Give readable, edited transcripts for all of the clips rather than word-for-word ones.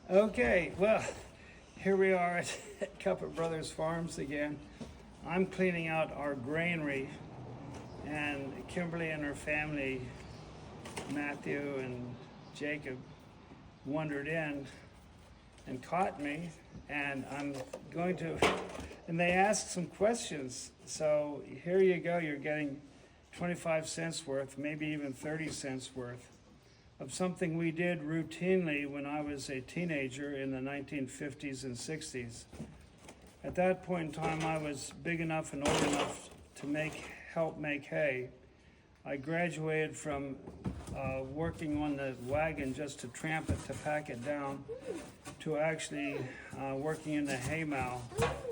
Okay, well, here we are at Cuppett Brothers Farms again. I'm cleaning out our granary, and Kimberly and her family, Matthew and Jacob, wandered in and caught me, and I'm going to, and they asked some questions. So here you go, you're getting 25 cents worth, maybe even 30 cents worth of something we did routinely when I was a teenager in the 1950s and 60s. At that point in time, I was big enough and old enough to help make hay. I graduated from working on the wagon just to tramp it, to pack it down, to actually working in the hay mow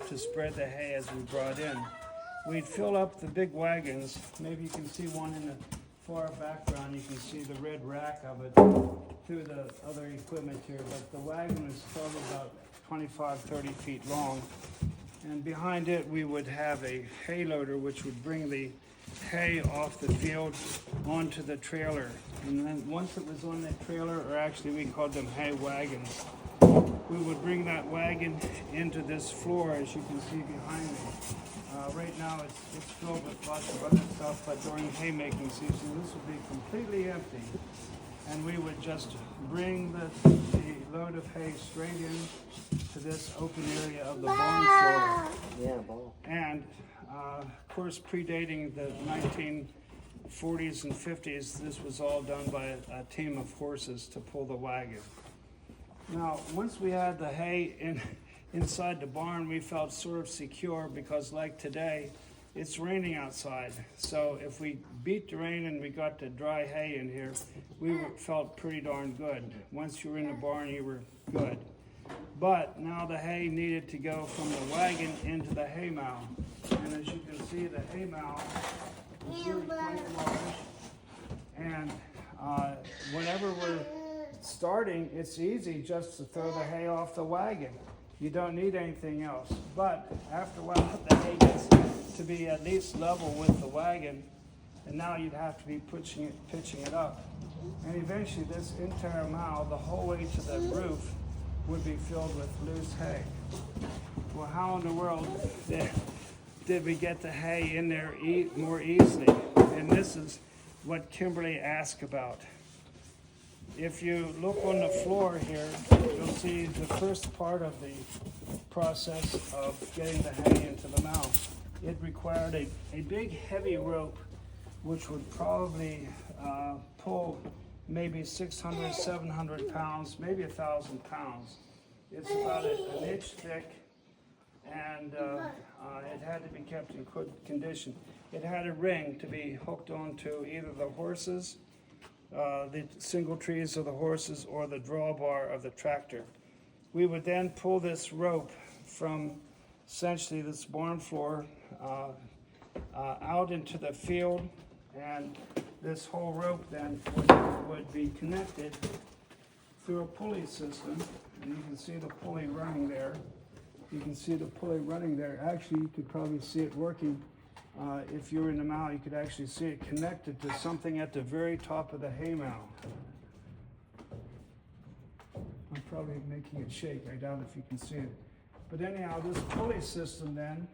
to spread the hay as we brought in. We'd fill up the big wagons. Maybe you can see one in the far background. You can see the red rack of it through the other equipment here, but the wagon was probably about 25, 30 feet long. And behind it, we would have a hay loader, which would bring the hay off the field onto the trailer. And then once it was on the trailer, or actually we called them hay wagons, we would bring that wagon into this floor, as you can see behind me. Right now it's filled with lots of other stuff, but during haymaking season this would be completely empty. And we would just bring the load of hay straight in to this open area of the barn floor. Yeah, ball. And of course, predating the 1940s and 50s, this was all done by a team of horses to pull the wagon. Now, once we had the hay inside the barn, we felt sort of secure because, like today, it's raining outside. So if we beat the rain and we got the dry hay in here, we felt pretty darn good. Once you were in the barn, you were good. But now the hay needed to go from the wagon into the hay mow. And as you can see, the hay mow is really quite large. And whenever we're starting, it's easy just to throw the hay off the wagon. You don't need anything else. But after a while, the hay gets to be at least level with the wagon, and now you'd have to be pitching it up. And eventually this entire mow, the whole way to the roof, would be filled with loose hay. Well, how in the world did we get the hay in there more easily? And this is what Kimberly asked about. If you look on the floor here, you'll see the first part of the process of getting the hay into the mow. It required a big heavy rope, which would probably pull maybe 600, 700 pounds, maybe 1,000 pounds. It's about an inch thick, and it had to be kept in good condition. It had a ring to be hooked onto either the horses, the single trees of the horses, or the drawbar of the tractor. We would then pull this rope from essentially this barn floor out into the field, and this whole rope then would be connected through a pulley system, and you can see the pulley running there. You can see the pulley running there. Actually, you could probably see it working. If you were in the mow, you could actually see it connected to something at the very top of the hay mow. I'm probably making it shake. I doubt if you can see it. But anyhow, this pulley system then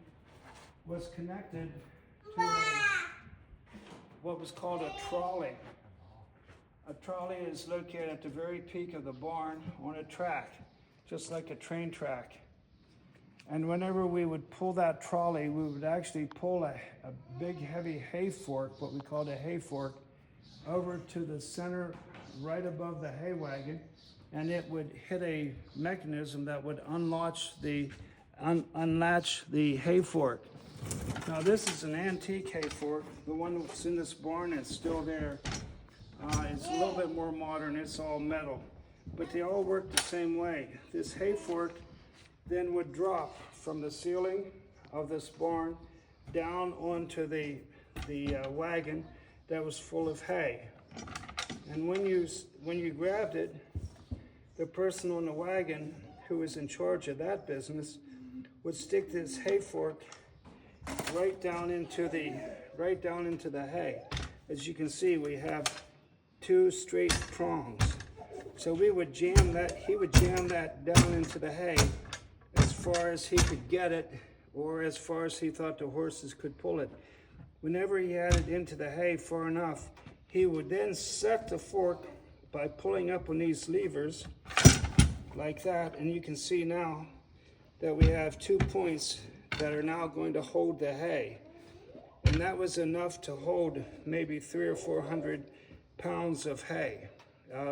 was connected to what was called a trolley. A trolley is located at the very peak of the barn on a track, just like a train track. And whenever we would pull that trolley, we would actually pull a big heavy hay fork, what we called a hay fork, over to the center right above the hay wagon, and it would hit a mechanism that would unlatch the hay fork. Now this is an antique hay fork. The one that's in this barn is still there. It's a little bit more modern, it's all metal, but they all work the same way. This hay fork then would drop from the ceiling of this barn down onto the wagon that was full of hay. And when you grabbed it, the person on the wagon who was in charge of that business would stick this hay fork right down into the hay. As you can see, we have two straight prongs. So we would jam that, he would jam that down into the hay as far as he could get it, or as far as he thought the horses could pull it. Whenever he had it into the hay far enough, he would then set the fork by pulling up on these levers like that, and you can see now that we have 2 points that are now going to hold the hay. And that was enough to hold maybe 300 or 400 pounds of hay,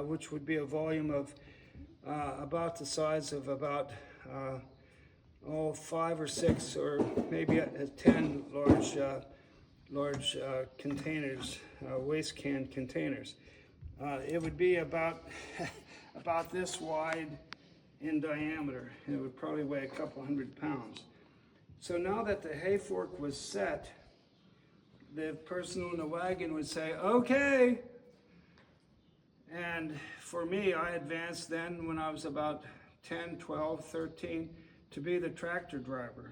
which would be a volume of about the size of about 5 or 6 or maybe 10 large containers, waste can containers. It would be about about this wide in diameter, and it would probably weigh a couple 100 pounds. So now that the hay fork was set, the person on the wagon would say, "Okay." And for me, I advanced then when I was about 10, 12, 13 to be the tractor driver.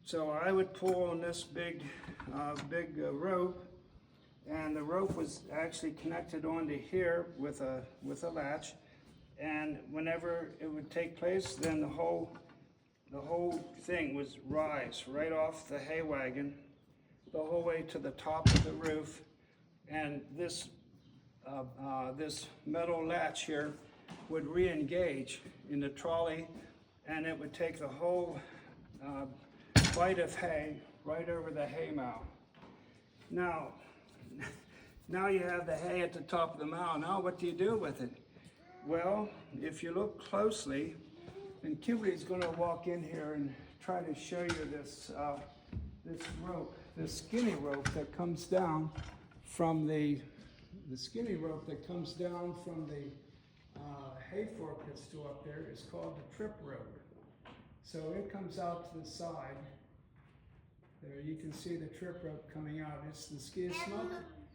So I would pull on this big rope, and the rope was actually connected onto here with a latch. And whenever it would take place, then the whole thing was rise right off the hay wagon, the whole way to the top of the roof, and this metal latch here would re-engage in the trolley, and it would take the whole bite of hay right over the hay mow. Now you have the hay at the top of the mow. Now what do you do with it? Well, if you look closely, and Kimberly's going to walk in here and try to show you this rope, this skinny rope that comes down from the hay fork that's still up there is called the trip rope. So it comes out to the side. There you can see the trip rope coming out.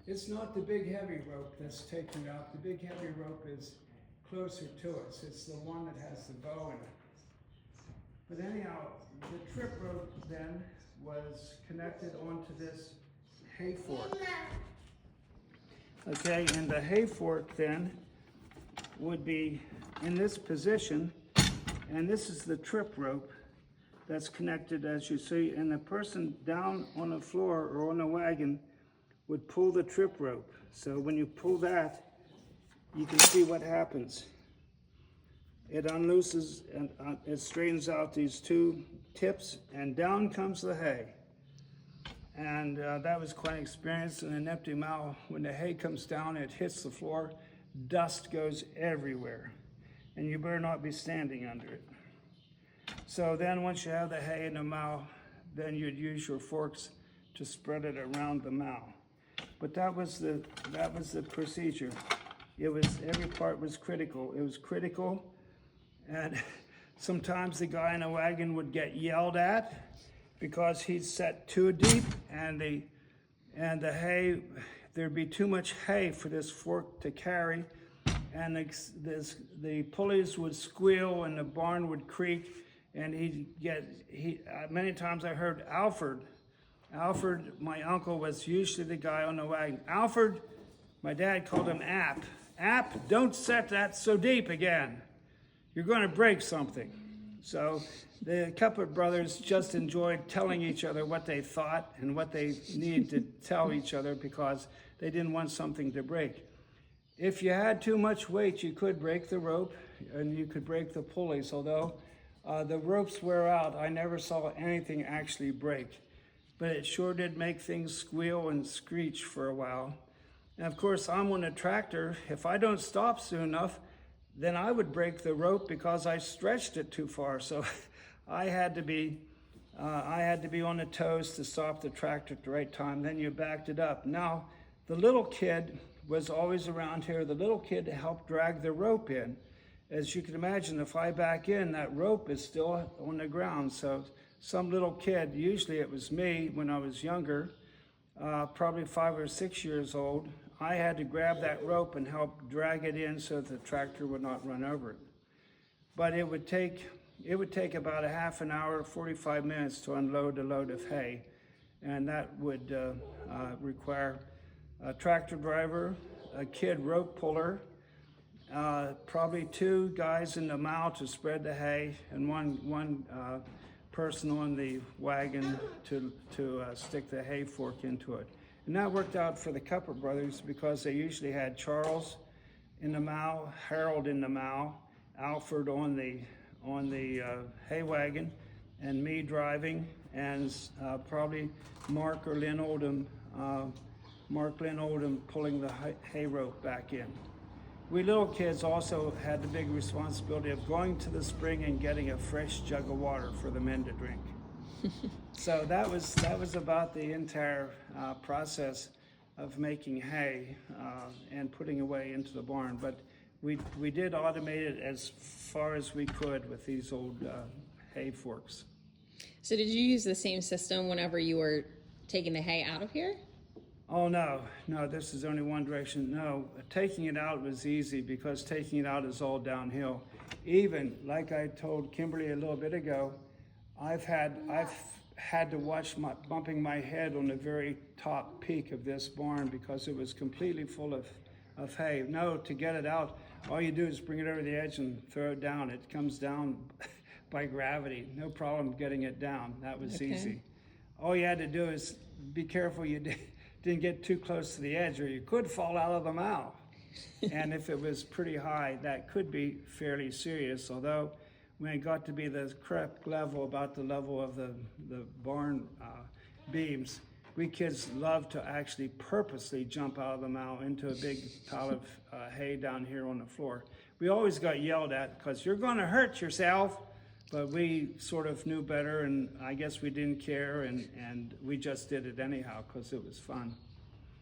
It's not the big heavy rope that's taken out. The big heavy rope is closer to us. It's the one that has the bow in it. But anyhow, the trip rope then was connected onto this hay fork. Okay, and the hay fork then would be in this position, and this is the trip rope that's connected, as you see, and the person down on the floor or on the wagon would pull the trip rope. So when you pull that, you can see what happens. It unlooses and it straightens out these 2 tips, and down comes the hay. And that was quite an experience in an empty mow. When the hay comes down, it hits the floor, dust goes everywhere, and you better not be standing under it. So then once you have the hay in the mow, then you'd use your forks to spread it around the mow. But that was the procedure. Every part was critical. It was critical, and sometimes the guy in the wagon would get yelled at because he'd set too deep, and the hay, there'd be too much hay for this fork to carry, and the pulleys would squeal and the barn would creak, and many times I heard Alfred, my uncle, was usually the guy on the wagon. Alfred, my dad called him App, don't set that so deep again. You're going to break something. So the Cuppett brothers just enjoyed telling each other what they thought and what they needed to tell each other, because they didn't want something to break. If you had too much weight, you could break the rope and you could break the pulleys, although the ropes wear out. I never saw anything actually break, but it sure did make things squeal and screech for a while. And of course, I'm on a tractor. If I don't stop soon enough, then I would break the rope because I stretched it too far. So I had to be on the toes to stop the tractor at the right time. Then you backed it up. Now, the little kid was always around here. The little kid helped drag the rope in. As you can imagine, if I back in, that rope is still on the ground. So some little kid, usually it was me when I was younger, probably 5 or 6 years old, I had to grab that rope and help drag it in so that the tractor would not run over it. But it would take about a half an hour, 45 minutes to unload a load of hay. And that would require a tractor driver, a kid rope puller, probably 2 guys in the mow to spread the hay, and one person on the wagon to stick the hay fork into it. And that worked out for the Cuppett brothers because they usually had Charles in the mow, Harold in the mow, Alfred on the hay wagon, and me driving, and probably Mark Lynn Oldham pulling the hay rope back in. We little kids also had the big responsibility of going to the spring and getting a fresh jug of water for the men to drink. So that was about the entire process of making hay and putting away into the barn. But we did automate it as far as we could with these old hay forks. So did you use the same system whenever you were taking the hay out of here? Oh, no, this is only one direction. No, taking it out was easy because taking it out is all downhill. Even, like I told Kimberly a little bit ago, I've had to watch bumping my head on the very top peak of this barn because it was completely full of hay. No, to get it out, all you do is bring it over the edge and throw it down. It comes down by gravity. No problem getting it down. That was easy. All you had to do is be careful you didn't get too close to the edge, or you could fall out of the mow. And if it was pretty high, that could be fairly serious, although when it got to be the correct level, about the level of the barn beams, we kids loved to actually purposely jump out of the mow into a big pile of hay down here on the floor. We always got yelled at because you're going to hurt yourself, but we sort of knew better, and I guess we didn't care, and we just did it anyhow because it was fun.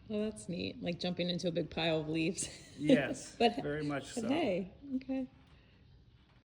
Well, that's neat, like jumping into a big pile of leaves. Yes, but very much so. Hey, okay.